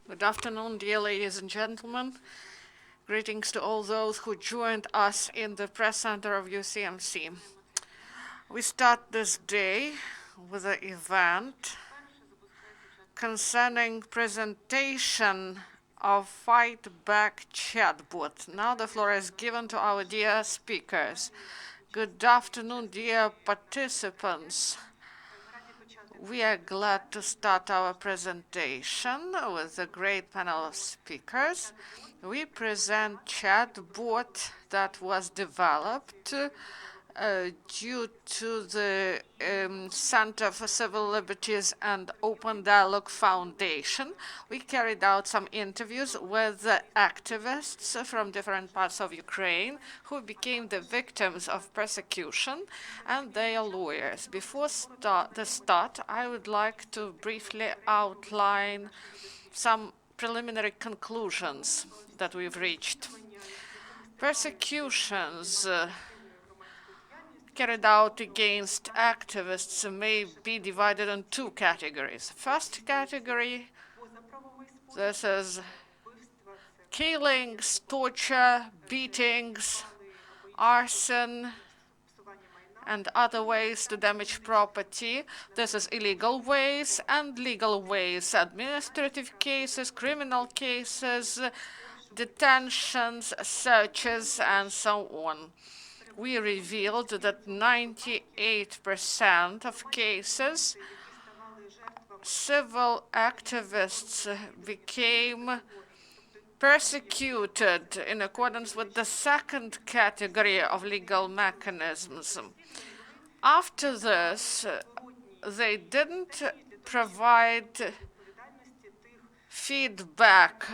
Good afternoon, dear ladies and gentlemen. Greetings to all those who joined us in the press center of UCMC. We start this day with an event concerning presentation of Fight Back chatbot. Now the floor is given to our dear speakers. Good afternoon, dear participants. We are glad to start our presentation with a great panel of speakers. We present chatbot that was developed due to the Center for Civil Liberties and Open Dialogue Foundation. We carried out some interviews with activists from different parts of Ukraine who became the victims of persecution and their lawyers. Before the start, I would like to briefly outline some preliminary conclusions that we've reached. Persecutions carried out against activists may be divided in two categories. First category, this is killings, torture, beatings, arson, and other ways to damage property. This is illegal ways and legal ways, administrative cases, criminal cases, detentions, searches, and so on. We revealed that 98% of cases, civil activists became persecuted in accordance with the second category of legal mechanisms. After this, they didn't provide feedback,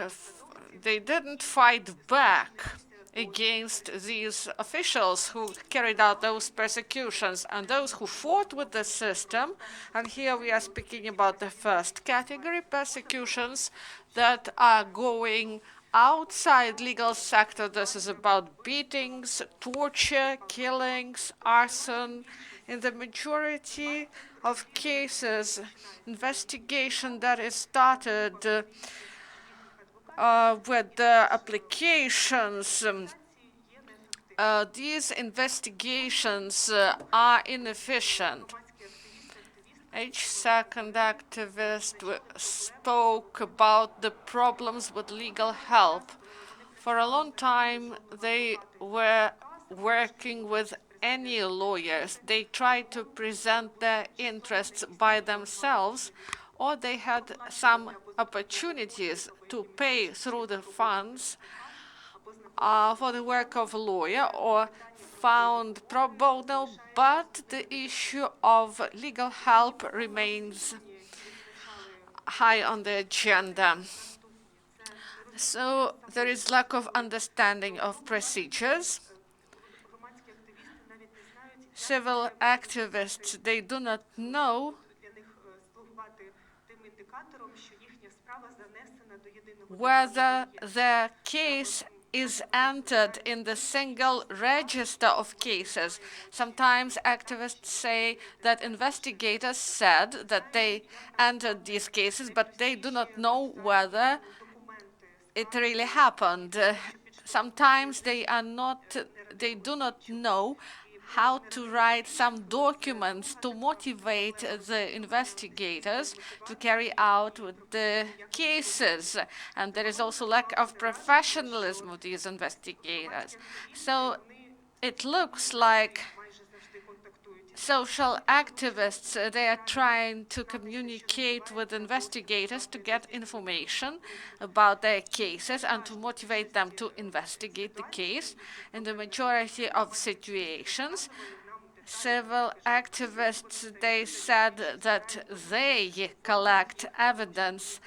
they didn't fight back against these officials who carried out those persecutions and those who fought with the system. And here we are speaking about the first category, persecutions that are going outside legal sector. This is about beatings, torture, killings, arson. In the majority of cases, investigation that is started with the applications, these investigations are inefficient. Each second activist spoke about the problems with legal help. For a long time, they were working with any lawyers. They tried to present their interests by themselves, or they had some opportunities to pay through the funds for the work of a lawyer or found pro bono, but the issue of legal help remains high on the agenda. So there is lack of understanding of procedures. Civil activists, they do not know whether their case is entered in the single register of cases. Sometimes activists say that investigators said that they entered these cases, but they do not know whether it really happened. Sometimes they do not know how to write some documents to motivate the investigators to carry out the cases. And there is also lack of professionalism of these investigators. So it looks like social activists, they are trying to communicate with investigators to get information about their cases and to motivate them to investigate the case. In the majority of situations, civil activists, they said that they collect evidence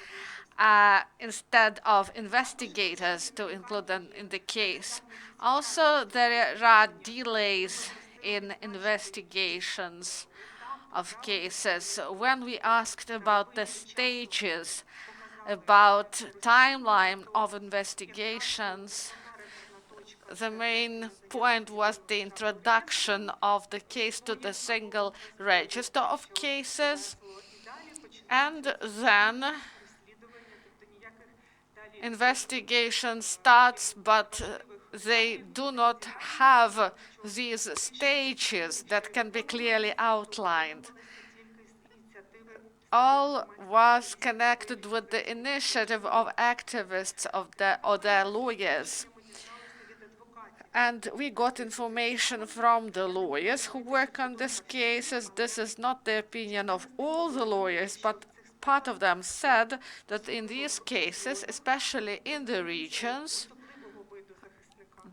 instead of investigators to include them in the case. Also, there are delays in investigations of cases. When we asked about the stages, about timeline of investigations, the main point was the introduction of the case to the single register of cases. And then investigation starts, but they do not have these stages that can be clearly outlined. All was connected with the initiative of activists or their lawyers. And we got information from the lawyers who work on these cases. This is not the opinion of all the lawyers, but part of them said that in these cases, especially in the regions,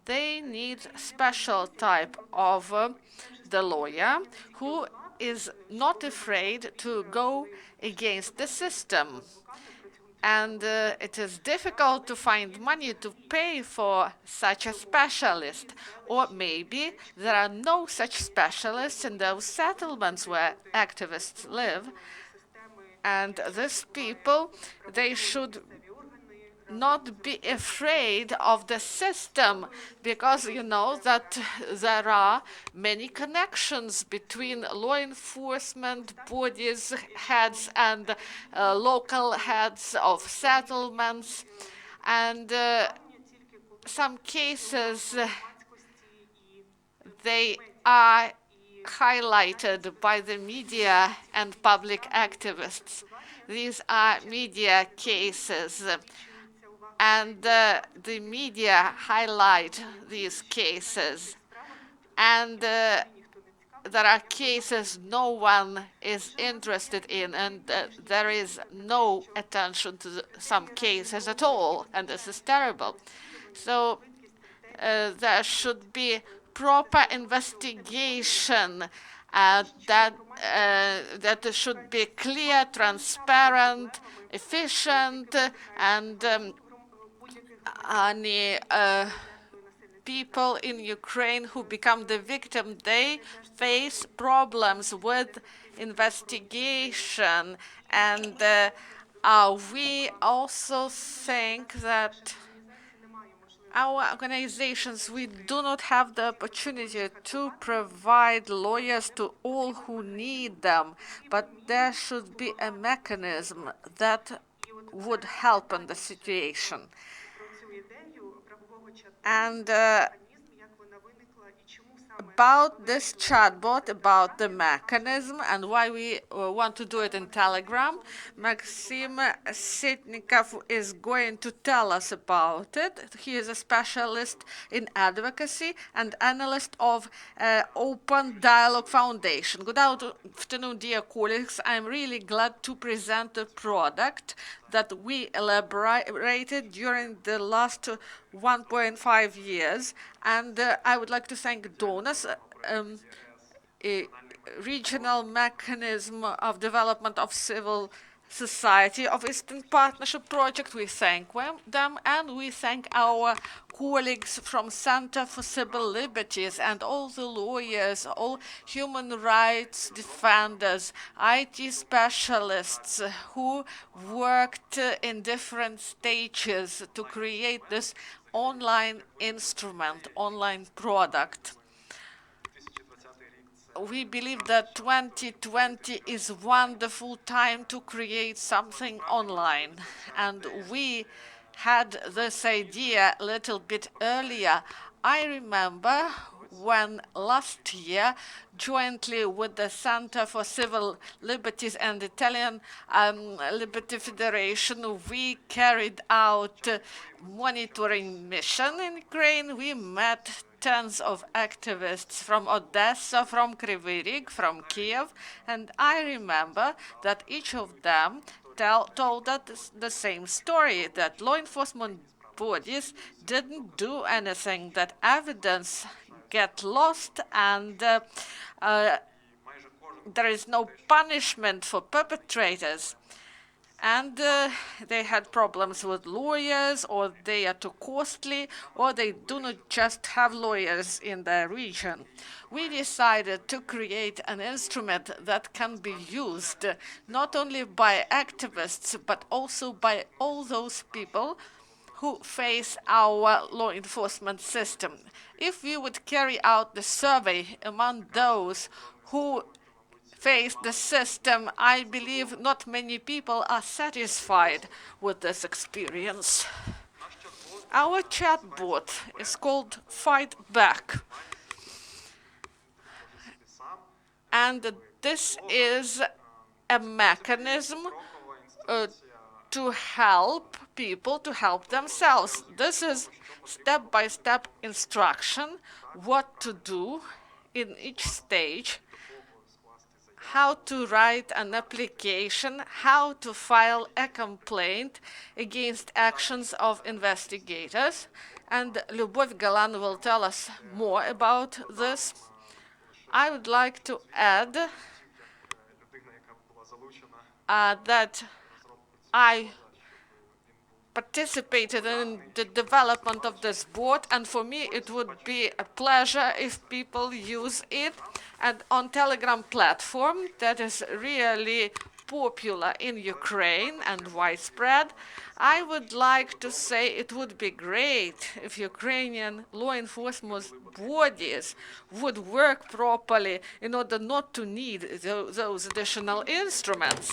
they need special type of the lawyer who is not afraid to go against the system. And it is difficult to find money to pay for such a specialist. Or maybe there are no such specialists in those settlements where activists live. And these people, they should not be afraid of the system, because you know that there are many connections between law enforcement bodies, heads, and local heads of settlements. And some cases, they are highlighted by the media and public activists. These are media cases. And the media highlight these cases. And there are cases no one is interested in, and there is no attention to some cases at all, and this is terrible. So there should be proper investigation that should be clear, transparent, efficient, and any people in Ukraine who become the victim, they face problems with investigation. And we also think that our organizations, we do not have the opportunity to provide lawyers to all who need them, but there should be a mechanism that would help in the situation. And about this chatbot, about the mechanism and why we want to do it in Telegram, Maxim Sitnikov is going to tell us about it. He is a specialist in advocacy and analyst of Open Dialogue Foundation. Good afternoon, dear colleagues. I'm really glad to present a product that we elaborated during the last 1.5 years. And I would like to thank donors, a regional mechanism of development of civil society of Eastern Partnership Project. We thank them, and we thank our colleagues from Center for Civil Liberties and all the lawyers, all human rights defenders, IT specialists who worked in different stages to create this online instrument, online product. We believe that 2020 is a wonderful time to create something online. And we had this idea a little bit earlier. I remember when last year, jointly with the Center for Civil Liberties and the Italian Liberty Federation, we carried out a monitoring mission in Ukraine. We met tens of activists from Odessa, from Kryvyi Rih, from Kiev, and I remember that each of them told us the same story, that law enforcement bodies didn't do anything, that evidence get lost, and there is no punishment for perpetrators. And they had problems with lawyers, or they are too costly, or they do not just have lawyers in their region. We decided to create an instrument that can be used not only by activists, but also by all those people who face our law enforcement system. If we would carry out the survey among those who face the system. I believe not many people are satisfied with this experience. Our chatbot is called Fight Back. And this is a mechanism to help people to help themselves. This is step-by-step instruction what to do in each stage, how to write an application, how to file a complaint against actions of investigators. And Lyubov Galan will tell us more about this. I would like to add that I participated in the development of this board, and for me it would be a pleasure if people use it. And on Telegram platform that is really popular in Ukraine and widespread, I would like to say it would be great if Ukrainian law enforcement bodies would work properly in order not to need those additional instruments.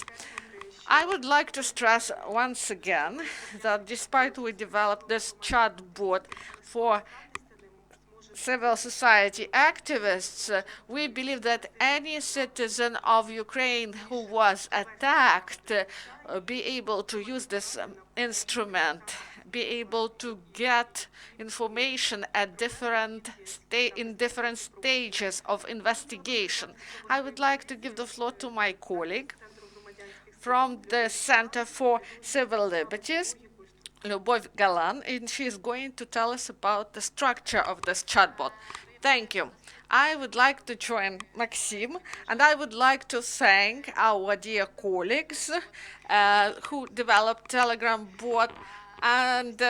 I would like to stress once again that despite we developed this chatbot for civil society activists, we believe that any citizen of Ukraine who was attacked be able to use this instrument, be able to get information at different stages of investigation. I would like to give the floor to my colleague from the Center for Civil Liberties, Lyubov Galan, and she is going to tell us about the structure of this chatbot. Thank you. I would like to join Maxim, and I would like to thank our dear colleagues who developed Telegram bot, and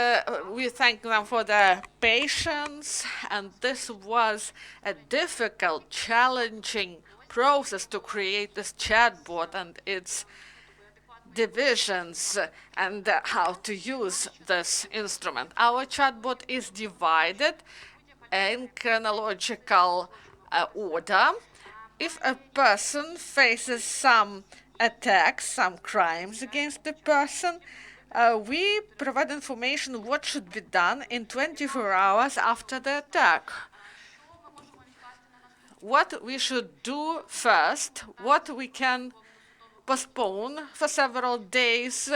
we thank them for their patience. And this was a difficult, challenging process to create this chatbot and its divisions and how to use this instrument. Our chatbot is divided in chronological order. If a person faces some attacks, some crimes against the person, we provide information what should be done in 24 hours after the attack. What we should do first, what we can postpone for several days,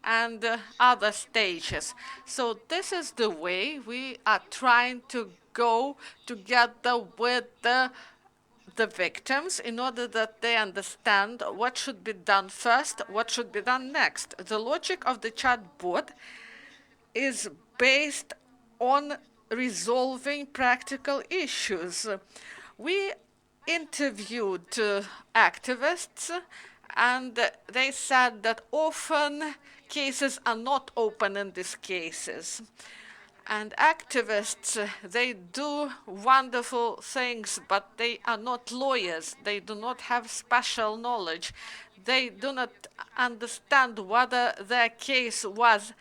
and other stages. So this is the way we are trying to go together with the victims in order that they understand what should be done first, what should be done next. The logic of the chatbot is based on resolving practical issues. We interviewed activists, and they said that often cases are not open in these cases. And activists, they do wonderful things, but they are not lawyers. They do not have special knowledge. They do not understand whether their case was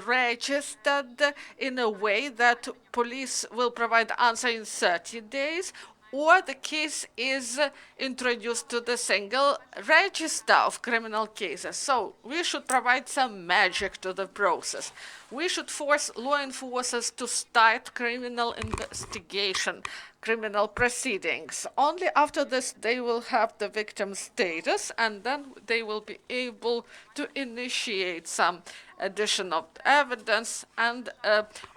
registered in a way that police will provide answer in 30 days, or the case is introduced to the single register of criminal cases. So we should provide some magic to the process. We should force law enforcers to start criminal investigation, criminal proceedings. Only after this they will have the victim status, and then they will be able to initiate some addition of evidence. And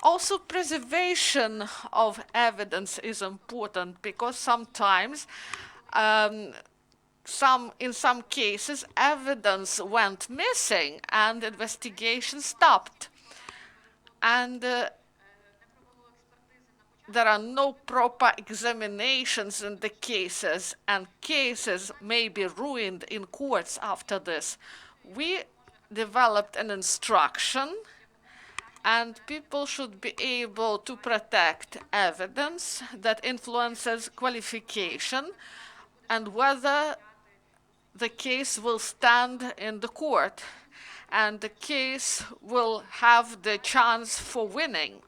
also preservation of evidence is important, because sometimes in some cases evidence went missing and investigation stopped, and there are no proper examinations in the cases, and cases may be ruined in courts after this. We developed an instruction, and people should be able to protect evidence that influences qualification and whether the case will stand in the court and the case will have the chance for winning.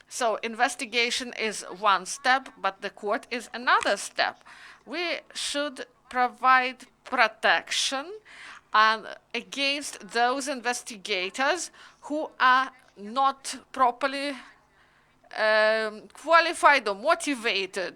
So investigation is one step, but the court is another step. We should provide protection and against those investigators who are not properly qualified or motivated.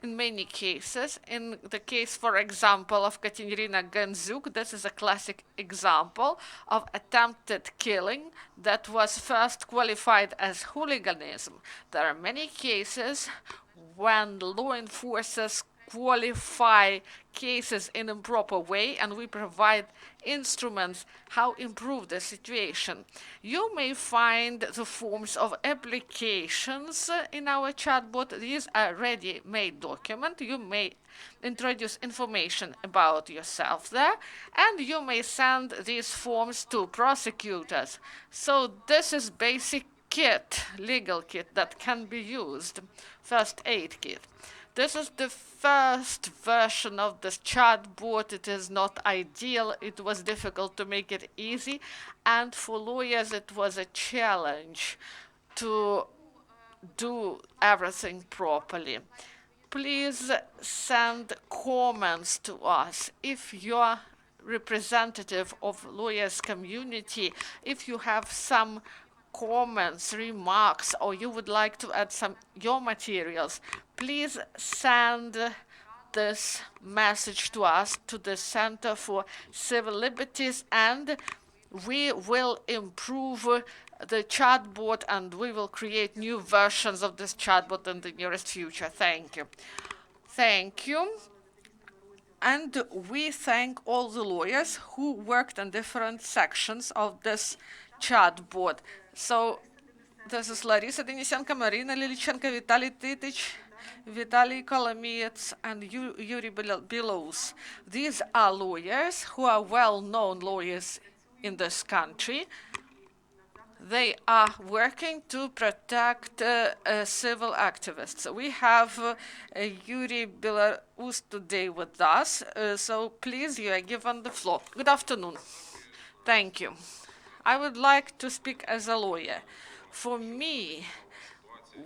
In many cases, in the case, for example, of Katerina Ganzuk, this is a classic example of attempted killing that was first qualified as hooliganism. There are many cases when law enforcers qualify cases in improper way, and we provide instruments how improve the situation. You may find the forms of applications in our chatbot. These are ready-made document. You may introduce information about yourself there, and you may send these forms to prosecutors. So this is basic kit, legal kit that can be used, first aid kit. This is the first version of this chatbot. It is not ideal. It was difficult to make it easy. And for lawyers, it was a challenge to do everything properly. Please send comments to us if you're representative of lawyers community, if you have some comments, remarks, or you would like to add some your materials, please send this message to us, to the Center for Civil Liberties, and we will improve the chatbot and we will create new versions of this chatbot in the nearest future. Thank you. Thank you. And we thank all the lawyers who worked on different sections of this chatbot. So this is Larisa Denisenko, Marina Lilichenko, Vitaliy Titich, Vitaliy Kolomiets, and Yuri Belous. These are lawyers who are well-known lawyers in this country. They are working to protect civil activists. We have Yuri Belous today with us, so please, you are given the floor. Good afternoon. Thank you. I would like to speak as a lawyer. For me,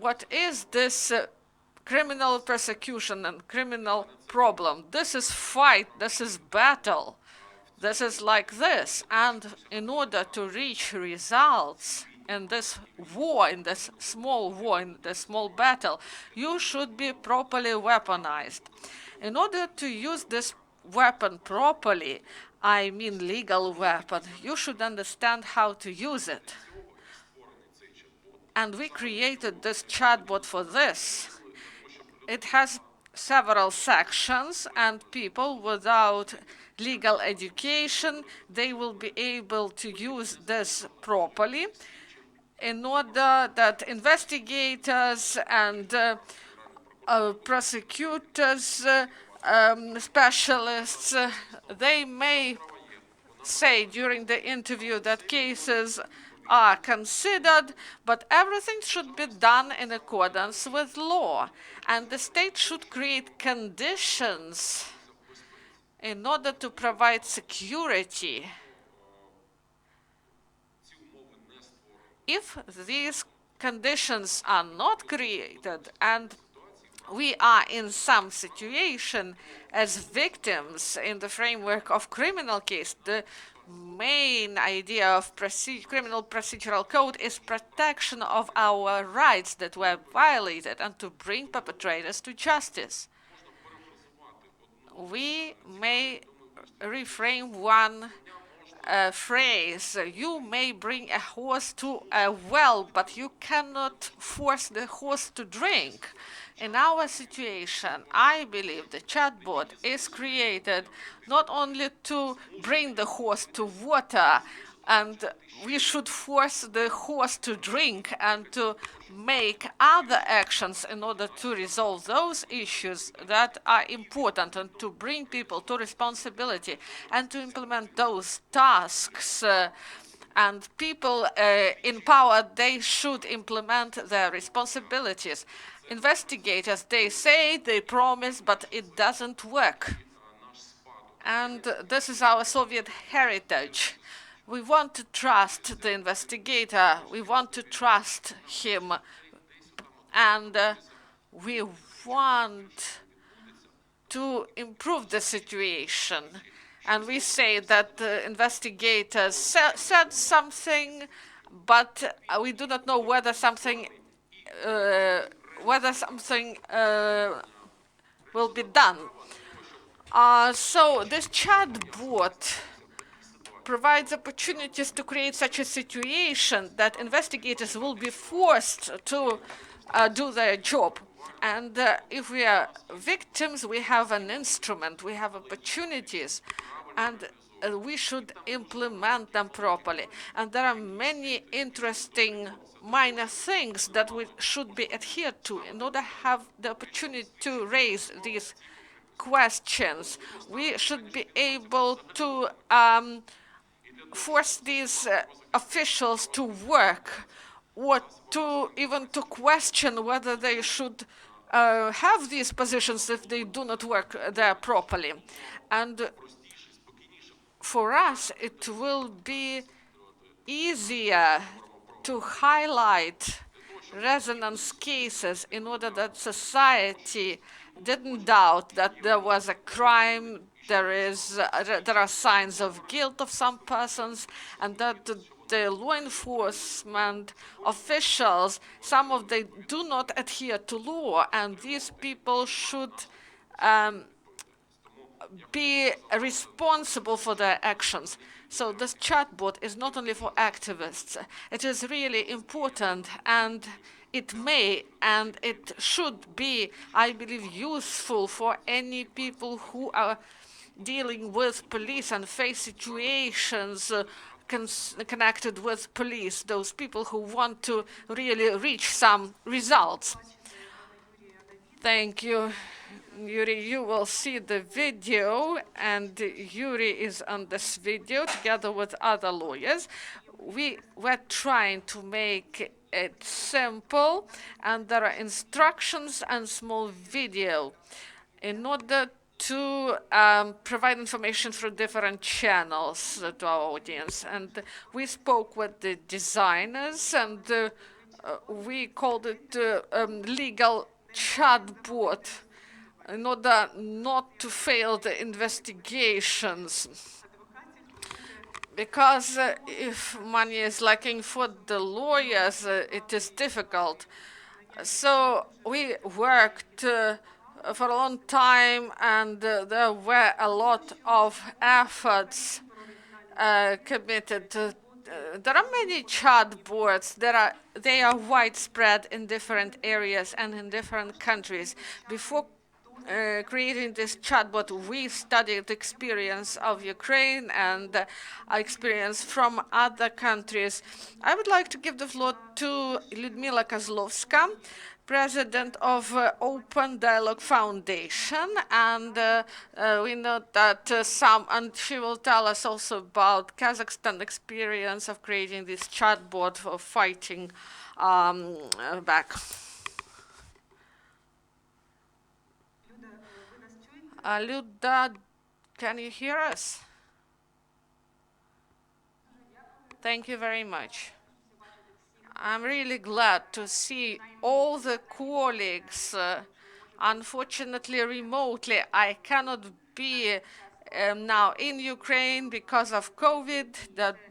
what is this criminal persecution and criminal problem? This is fight, this is battle. This is like this, and in order to reach results in this war, in this small battle, you should be properly weaponized. In order to use this weapon properly, I mean legal weapon, you should understand how to use it. And we created this chatbot for this. It has several sections, and people without legal education, they will be able to use this properly in order that investigators and prosecutors, specialists, they may say during the interview that cases are considered, but everything should be done in accordance with law. And the state should create conditions in order to provide security. If these conditions are not created and we are in some situation as victims in the framework of criminal case, the main idea of criminal procedural code is protection of our rights that were violated and to bring perpetrators to justice. We may reframe one phrase. You may bring a horse to a well, but you cannot force the horse to drink. In our situation, I believe the chatbot is created not only to bring the horse to water, and we should force the horse to drink and to make other actions in order to resolve those issues that are important and to bring people to responsibility and to implement those tasks. And people in power, they should implement their responsibilities. Investigators, they say, they promise, but it doesn't work. And this is our Soviet heritage. We want to trust the investigator, we want to trust him, and we want to improve the situation. And we say that the investigators said something, but we do not know whether something will be done. So this chatbot provides opportunities to create such a situation that investigators will be forced to do their job. And if we are victims, we have an instrument, we have opportunities, and we should implement them properly. And there are many interesting minor things that we should be adhered to in order to have the opportunity to raise these questions. We should be able to force these officials to work, or to even to question whether they should have these positions if they do not work there properly. And for us, it will be easier to highlight resonance cases in order that society didn't doubt that there was a crime, there are signs of guilt of some persons, and that the law enforcement officials, some of them do not adhere to law, and these people should be responsible for their actions. So this chatbot is not only for activists. It is really important, and it may and it should be, I believe, useful for any people who are dealing with police and face situations connected with police, those people who want to really reach some results. Thank you, Yuri. You will see the video, and Yuri is on this video together with other lawyers. We were trying to make it simple, and there are instructions and small video in order to provide information through different channels to our audience. And we spoke with the designers, and we called it legal chatbot in order not to fail the investigations. Because if money is lacking for the lawyers, it is difficult. So we worked for a long time, and there were a lot of efforts committed. There are many chatbots. They are widespread in different areas and in different countries. Before creating this chatbot, we studied the experience of Ukraine and experience from other countries. I would like to give the floor to Lyudmyla Kozlovska, president of Open Dialogue Foundation, and we know that and she will tell us also about Kazakhstan experience of creating this chatbot for fighting back. Luda, can you hear us? Thank you very much. I'm really glad to see all the colleagues. Unfortunately, remotely, I cannot be now in Ukraine because of COVID,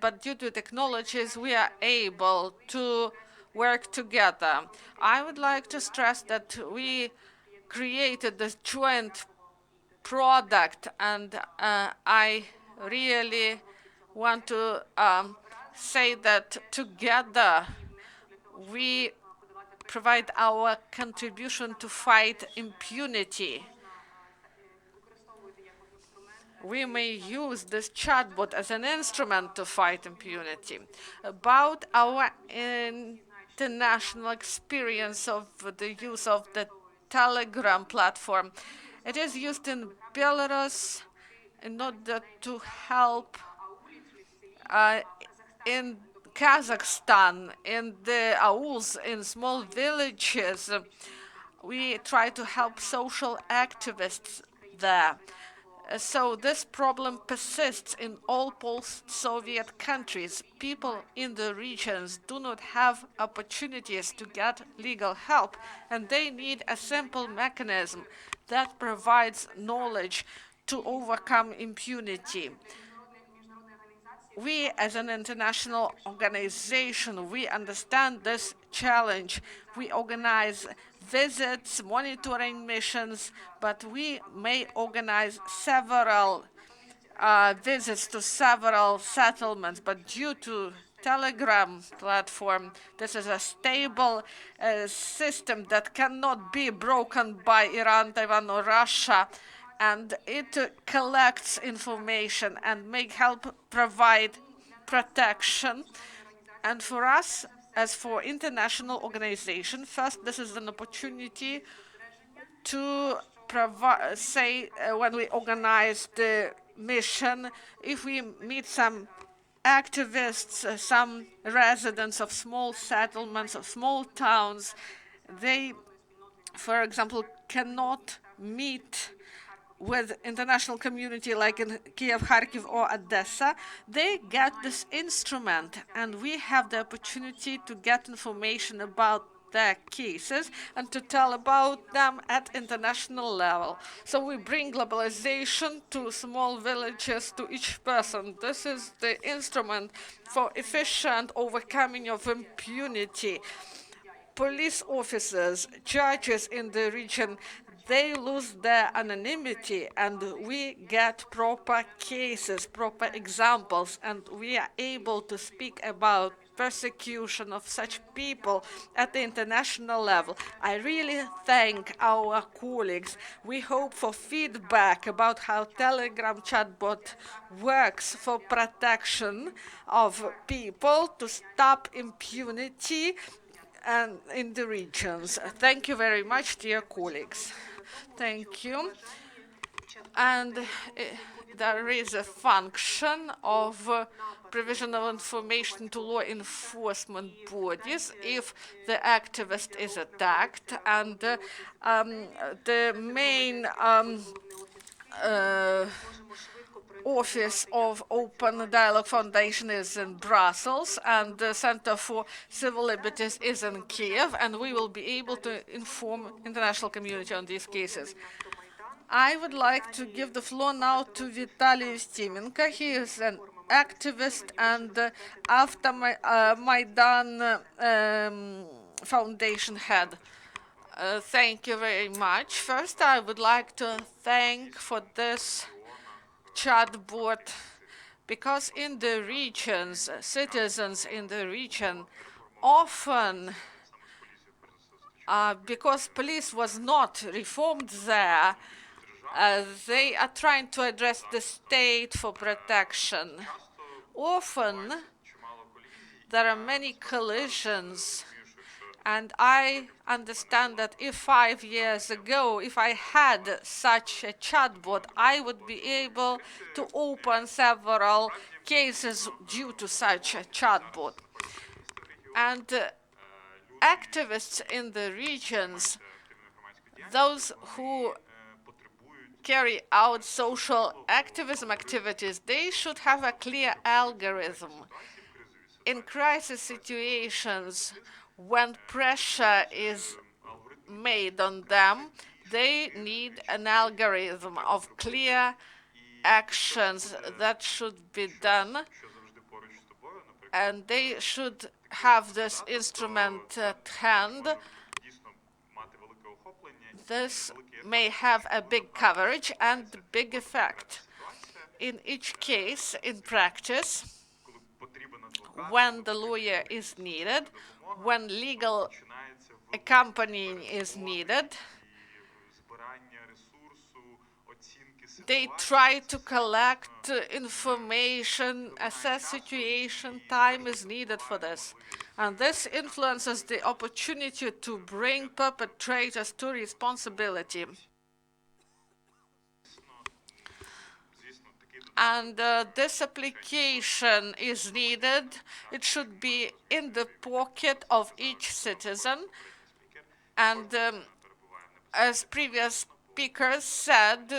but due to technologies, we are able to work together. I would like to stress that we created this joint product, and I really want to say that together we provide our contribution to fight impunity. We may use this chatbot as an instrument to fight impunity. About our international experience of the use of the Telegram platform, it is used in Belarus in order to help in Kazakhstan, in the auls, in small villages. We try to help social activists there. So this problem persists in all post-Soviet countries. People in the regions do not have opportunities to get legal help, and they need a simple mechanism that provides knowledge to overcome impunity. We, as an international organization, we understand this challenge. We organize visits, monitoring missions, but we may organize several visits to several settlements, but due to Telegram platform, this is a stable system that cannot be broken by Iran, Taiwan, or Russia, and it collects information and may help provide protection. And for us, as for international organization, first, this is an opportunity to provide, say, when we organize the mission, if we meet some activists, some residents of small settlements, of small towns, they, for example, cannot meet with international community like in Kiev, Kharkiv, or Odessa, they get this instrument, and we have the opportunity to get information about their cases and to tell about them at international level. So we bring globalization to small villages, to each person. This is the instrument for efficient overcoming of impunity. Police officers, judges in the region, they lose their anonymity, and we get proper cases, proper examples, and we are able to speak about persecution of such people at the international level. I really thank our colleagues. We hope for feedback about how Telegram chatbot works for protection of people to stop impunity and in the regions. Thank you very much, dear colleagues. Thank you. And there is a function of provision of information to law enforcement bodies if the activist is attacked, and the main office of Open Dialogue Foundation is in Brussels, and the Center for Civil Liberties is in Kiev, and we will be able to inform international community on these cases. I would like to give the floor now to Vitaliy Ustymenko. He is an activist and Avtomaidan Foundation head. Thank you very much. First, I would like to thank for this chatbot, because in the regions, citizens in the region often, because police was not reformed there, they are trying to address the state for protection. Often, there are many collisions, and I understand that if 5 years ago, if I had such a chatbot, I would be able to open several cases due to such a chatbot. And activists in the regions, those who carry out social activism activities, they should have a clear algorithm. In crisis situations, when pressure is made on them, they need an algorithm of clear actions that should be done, and they should have this instrument at hand. This may have a big coverage and big effect. In each case, in practice, when the lawyer is needed, when legal accompanying is needed, they try to collect information, assess situation, time is needed for this. And this influences the opportunity to bring perpetrators to responsibility. And this application is needed. It should be in the pocket of each citizen. And as previous speakers said,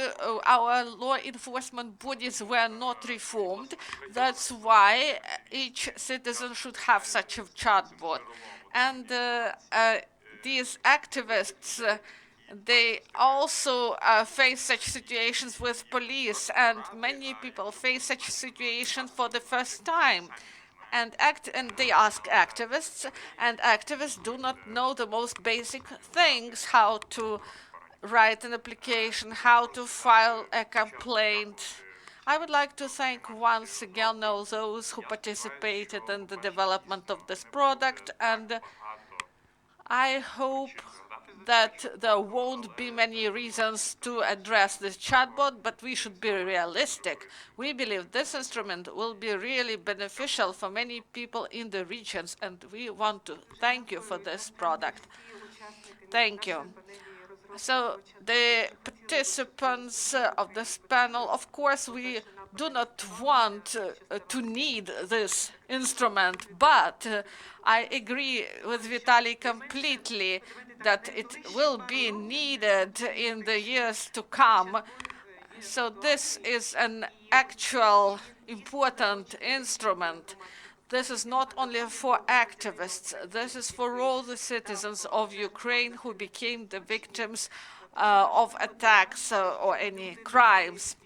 our law enforcement bodies were not reformed. That's why each citizen should have such a chatbot. And these activists They also face such situations with police, and many people face such situations for the first time. And they ask activists, and activists do not know the most basic things: how to write an application, how to file a complaint. I would like to thank once again all those who participated in the development of this product, and I hope that there won't be many reasons to address this chatbot, but we should be realistic. We believe this instrument will be really beneficial for many people in the regions, and we want to thank you for this product. Thank you. So the participants of this panel, of course, we do not want to need this instrument, but I agree with Vitaliy completely that it will be needed in the years to come. So this is an actual important instrument. This is not only for activists, this is for all the citizens of Ukraine who became the victims of attacks or any crimes.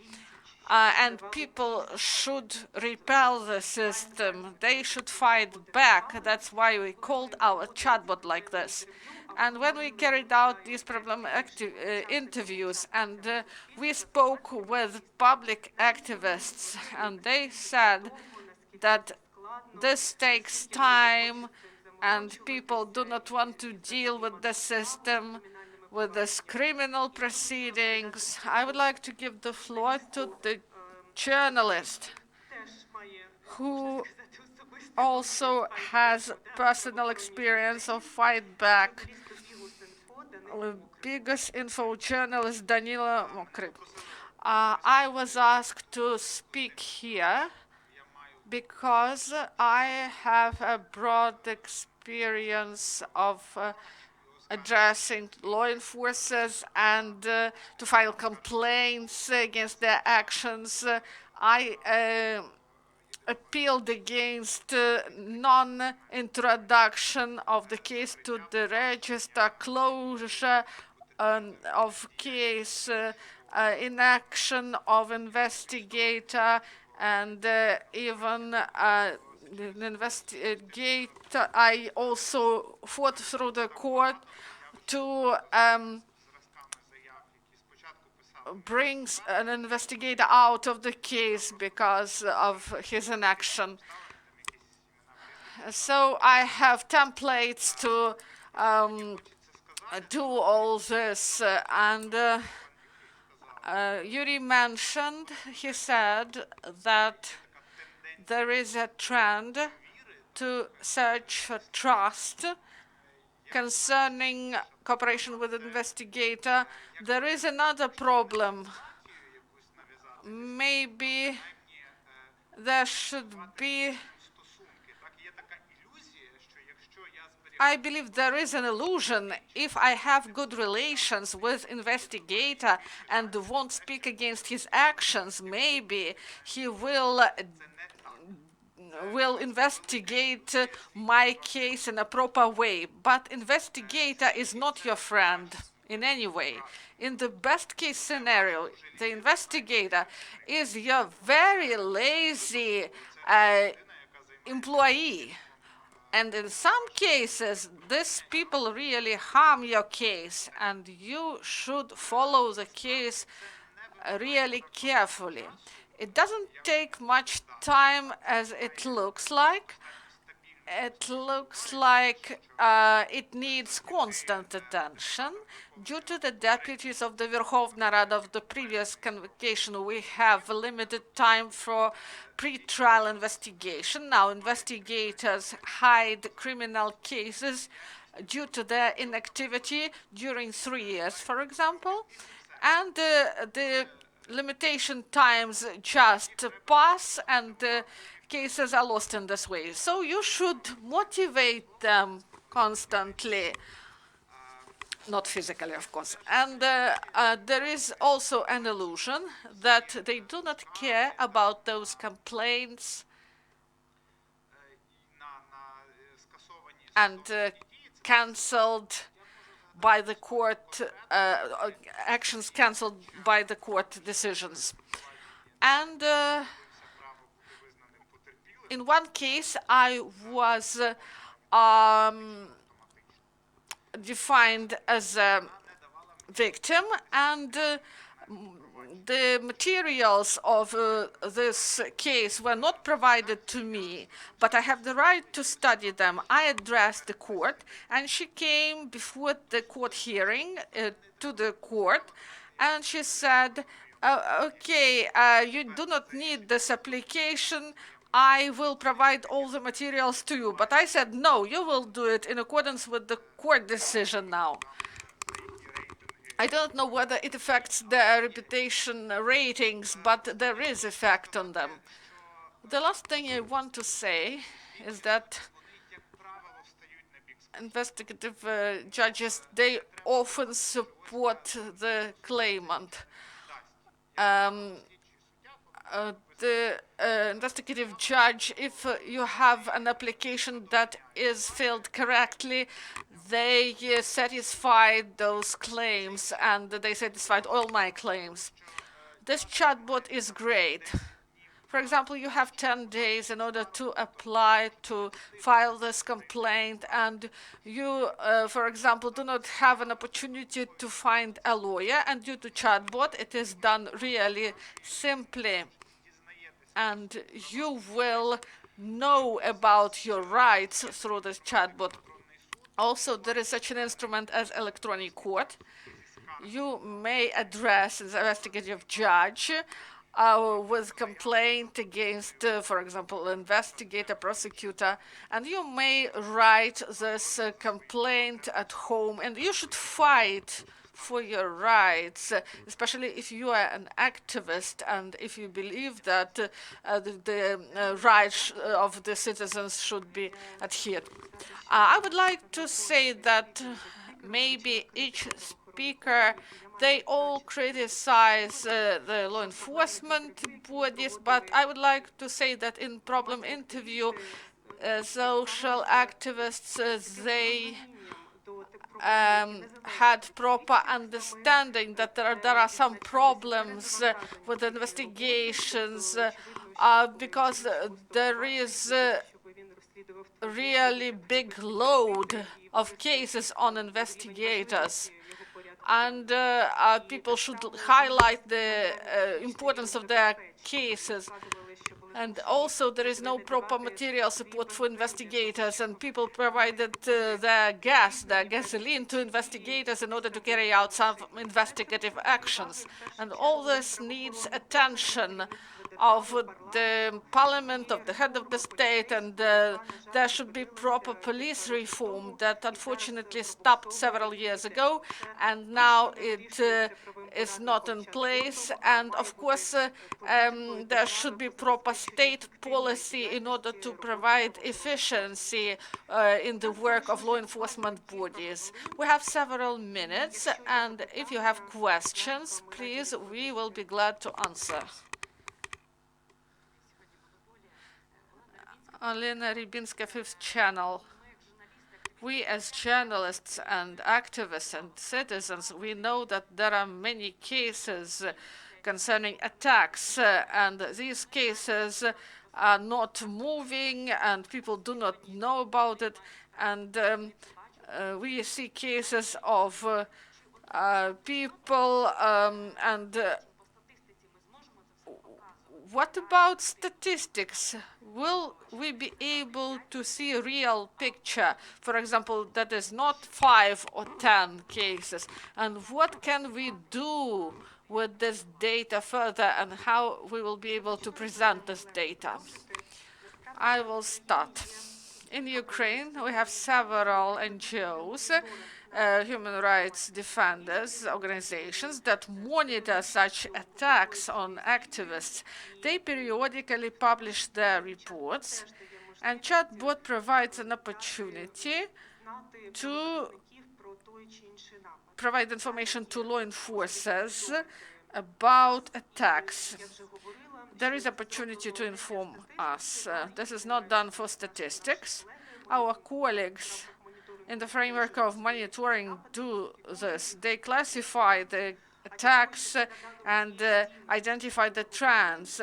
And people should repel the system. They should fight back. That's why we called our chatbot like this. And when we carried out these interviews, and we spoke with public activists, and they said that this takes time, and people do not want to deal with the system, with this criminal proceedings. I would like to give the floor to the journalist who also has personal experience of fight back. Bihus.Info journalist Danilo Mokryk. I was asked to speak here because I have a broad experience of addressing law enforcers and to file complaints against their actions. I appealed against non-introduction of the case to the register, closure of case, inaction of investigator, and even the investigator. I also fought through the court to brings an investigator out of the case because of his inaction. So I have templates to do all this. And Yuri mentioned, he said that there is a trend to search for trust concerning cooperation with investigator. There is another problem. Maybe there should be, I believe there is an illusion. If I have good relations with investigator and won't speak against his actions, maybe he will investigate my case in a proper way. But investigator is not your friend in any way. In the best case scenario, the investigator is your very lazy employee. And in some cases, these people really harm your case, and you should follow the case really carefully. It doesn't take much time as it looks like. It looks like it needs constant attention. Due to the deputies of the Verkhovna Rada of the previous convocation, we have a limited time for pre-trial investigation. Now investigators hide criminal cases due to their inactivity during 3 years, for example. And the limitation times just pass, and cases are lost in this way. So you should motivate them constantly, not physically, of course. And there is also an illusion that they do not care about those complaints and cancelled by the court, actions cancelled by the court decisions. And in one case, I was defined as a victim, and the materials of this case were not provided to me, but I have the right to study them. I addressed the court, and she came before the court hearing to the court, and she said, okay, you do not need this application. I will provide all the materials to you. But I said, no, you will do it in accordance with the court decision now. I don't know whether it affects their reputation ratings, but there is effect on them. The last thing I want to say is that investigative judges, they often support the claimant. The investigative judge, if you have an application that is filled correctly, they satisfied those claims, and they satisfied all my claims. This chatbot is great. For example, you have 10 days in order to apply to file this complaint, and you, for example, do not have an opportunity to find a lawyer, and due to chatbot, it is done really simply. And you will know about your rights through this chatbot. Also, there is such an instrument as electronic court. You may address the investigative judge with complaint against, for example, investigator, prosecutor, and you may write this complaint at home, and you should fight for your rights, especially if you are an activist and if you believe that the rights of the citizens should be adhered. I would like to say that maybe each speaker, they all criticize the law enforcement bodies, but I would like to say that in problem interview, social activists, they had proper understanding that there are some problems with investigations because there is a really big load of cases on investigators, and people should highlight the importance of their cases. And also, there is no proper material support for investigators, and people provided their gasoline to investigators in order to carry out some investigative actions. And all this needs attention of the parliament, of the head of the state, and there should be proper police reform that unfortunately stopped several years ago, and now it is not in place. And of course, there should be proper state policy in order to provide efficiency in the work of law enforcement bodies. We have several minutes, and if you have questions, please, we will be glad to answer. Alina Rybinska, Fifth Channel. We as journalists and activists and citizens, we know that there are many cases concerning attacks, and these cases are not moving, and people do not know about it. And we see cases of people, and what about statistics? Will we be able to see a real picture, for example, that is not 5 or 10 cases? And what can we do with this data further, and how we will be able to present this data? I will start. In Ukraine, we have several NGOs, human rights defenders, organizations that monitor such attacks on activists. They periodically publish their reports, and chatbot provides an opportunity to provide information to law enforcers about attacks. There is opportunity to inform us. This is not done for statistics. Our colleagues in the framework of monitoring, do this. They classify the attacks and identify the trends.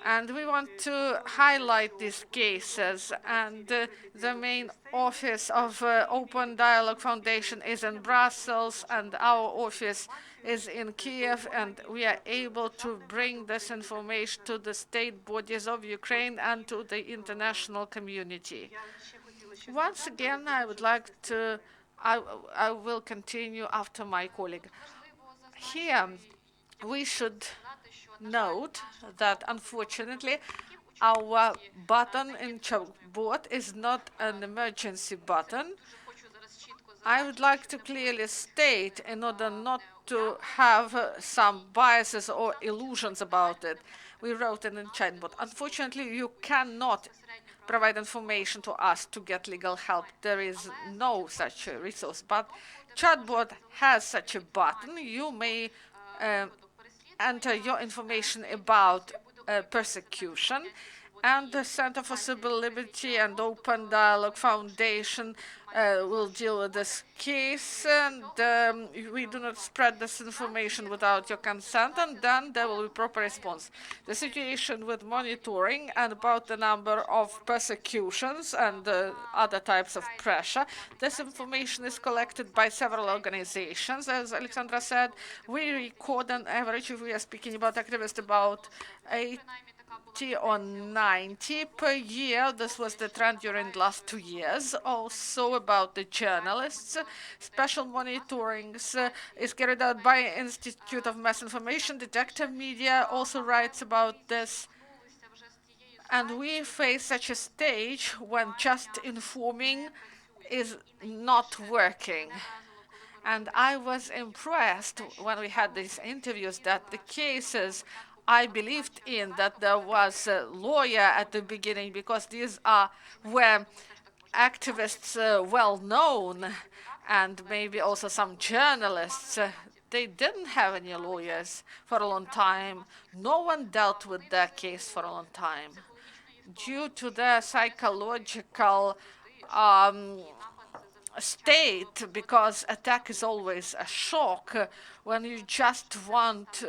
And we want to highlight these cases. And the main office of Open Dialogue Foundation is in Brussels, and our office is in Kiev, and we are able to bring this information to the state bodies of Ukraine and to the international community. Once again, I would like to, I will continue after my colleague. Here, we should note that unfortunately, our button in chatbot is not an emergency button. I would like to clearly state, in order not to have some biases or illusions about it, we wrote in the chatbot. Unfortunately, you cannot provide information to us to get legal help. There is no such resource, but chatbot has such a button. You may enter your information about persecution, and the Center for Civil Liberty and Open Dialogue Foundation will deal with this case, and we do not spread this information without your consent, and then there will be proper response. The situation with monitoring and about the number of persecutions and other types of pressure, this information is collected by several organizations. As Oleksandra said, we record on average, if we are speaking about activists, about 80 or 90 per year. This was the trend during the last 2 years. Also about the journalists, special monitoring is carried out by Institute of Mass Information. Detective Media also writes about this. And we face such a stage when just informing is not working. And I was impressed when we had these interviews that the cases I believed in, that there was a lawyer at the beginning, because these were activists well known, and maybe also some journalists. They didn't have any lawyers for a long time. No one dealt with their case for a long time due to their psychological state, because attack is always a shock when you just want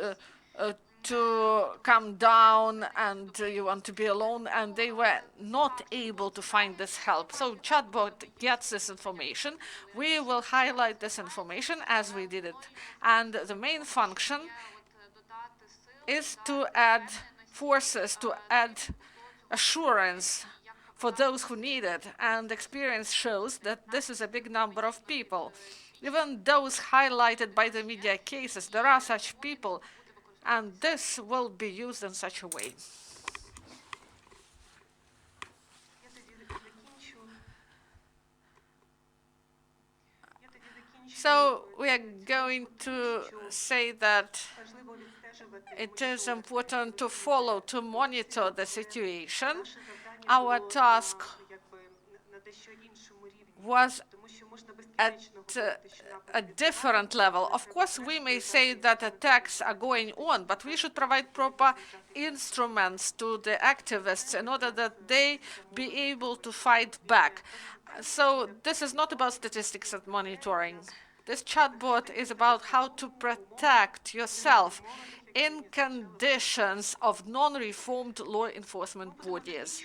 to come down and you want to be alone, and they were not able to find this help. So chatbot gets this information. We will highlight this information as we did it. And the main function is to add forces, to add assurance for those who need it. And experience shows that this is a big number of people. Even those highlighted by the media cases, there are such people, and this will be used in such a way. So we are going to say that it is important to follow, to monitor the situation. Our task was at a different level. Of course, we may say that attacks are going on, but we should provide proper instruments to the activists in order that they be able to fight back. So this is not about statistics and monitoring. This chatbot is about how to protect yourself in conditions of non-reformed law enforcement bodies.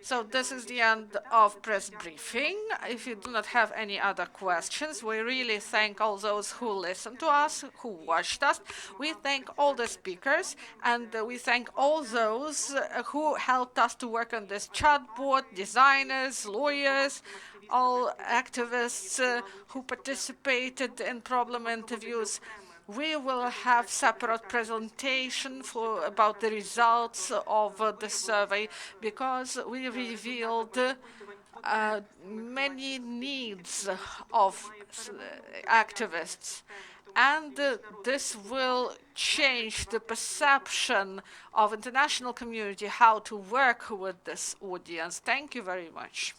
So this is the end of press briefing. If you do not have any other questions, we really thank all those who listened to us, who watched us. We thank all the speakers, and we thank all those who helped us to work on this chatbot, designers, lawyers, all activists who participated in problem interviews. We will have separate presentation about the results of the survey, because we revealed many needs of activists. And this will change the perception of international community how to work with this audience. Thank you very much.